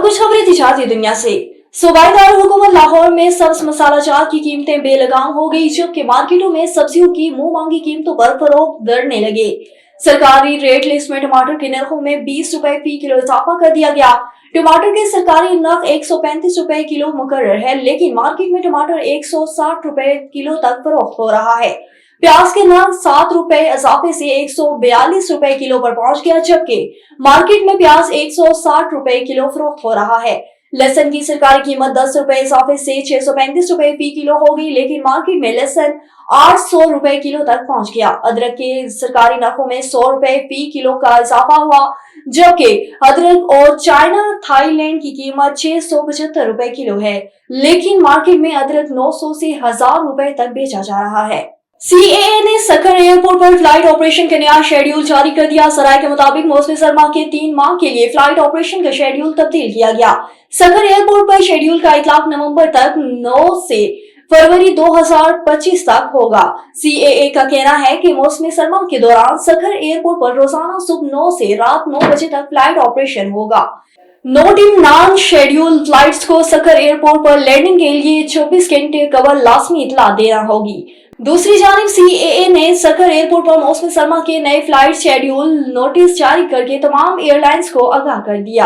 कुछ खबरें तजारती दुनिया से। सूबाई दारुल-हुकूमत लाहौर में सब्ज मसाला जात की कीमतें बेलगाम हो गई, जबकि मार्केटों में सब्जियों की मुंह मांगी कीमतों पर फरोख्त बढ़ने लगे। सरकारी रेट लिस्ट में टमाटर के नरखों में 20 रुपए फी किलो इजाफा कर दिया गया। टमाटर के सरकारी नर्ख 135 रुपए किलो मुकर्रर है, लेकिन मार्केट में टमाटर 160 रुपए किलो तक फरोख्त हो रहा है। प्याज के नर्ख 7 रुपए इजाफे से 142 रुपए किलो पर पहुंच गया, जबकि मार्केट में प्याज 160 रुपए किलो फरोख्त हो रहा है। लहसुन की सरकारी कीमत 10 रुपए इजाफे से 635 रुपए फी किलो हो गई, लेकिन मार्केट में लहसुन 800 रुपए किलो तक पहुंच गया। अदरक के सरकारी नरखों में 100 रुपए फी किलो का इजाफा हुआ, जबकि अदरक और चाइना थाईलैंड की कीमत 675 रुपए किलो है, लेकिन मार्केट में अदरक 900 से 1000 रुपए तक बेचा जा रहा है। सीएए ने सक्खर एयरपोर्ट पर फ्लाइट ऑपरेशन का नया शेड्यूल जारी कर दिया। सराय के मुताबिक मौसम सरमा के 3 माह के लिए फ्लाइट ऑपरेशन का शेड्यूल तब्दील किया गया। सक्खर एयरपोर्ट पर शेड्यूल का इतलाक नवंबर तक 9 से फरवरी 2025 तक होगा। सीएए का कहना है कि मौसम सरमा के दौरान सक्खर एयरपोर्ट पर रोजाना सुबह 9 से रात 9 बजे तक फ्लाइट ऑपरेशन होगा। Note in non schedule flights को सक्खर एयरपोर्ट पर लैंडिंग के लिए 24 घंटे कबल लाजमी इतला देना होगी। दूसरी जानिब सीएए ने सक्खर एयरपोर्ट पर मौसम सरमा के नए फ्लाइट शेड्यूल नोटिस जारी करके तमाम एयरलाइंस को आगाह कर दिया।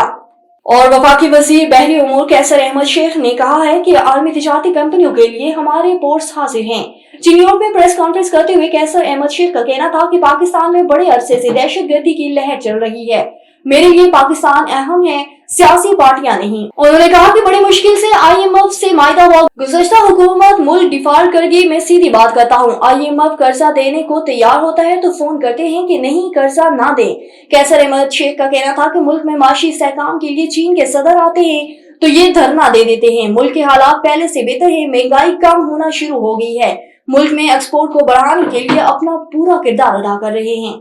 और वफाकी वजीर बहरी उमूर कैसर अहमद शेख ने कहा है कि आलमी तिजारती कंपनियों के लिए हमारे पोर्ट्स हाजिर हैं। न्यूयॉर्क में प्रेस कॉन्फ्रेंस करते हुए कैसर अहमद शेख का कहना था कि पाकिस्तान में बड़े अरसे से दहशतगर्दी की लहर चल रही है। मेरे लिए पाकिस्तान अहम है, सियासी पार्टियां नहीं। उन्होंने कहा कि बड़ी मुश्किल से IMF से मायदा हुआ गुज़श्ता हुकूमत मुल्क डिफॉल्ट कर गई। मैं सीधी बात करता हूँ, IMF कर्जा देने को तैयार होता है तो फोन करते हैं कि नहीं कर्जा ना दें। कैसर अहमद शेख का कहना था कि मुल्क में माशी इस्तेहकाम के लिए चीन के सदर आते हैं तो ये धरना दे देते हैं। मुल्क के हालात पहले से बेहतर है, महंगाई कम होना शुरू हो गई है। मुल्क में एक्सपोर्ट को बढ़ाने के लिए अपना पूरा किरदार अदा कर रहे हैं।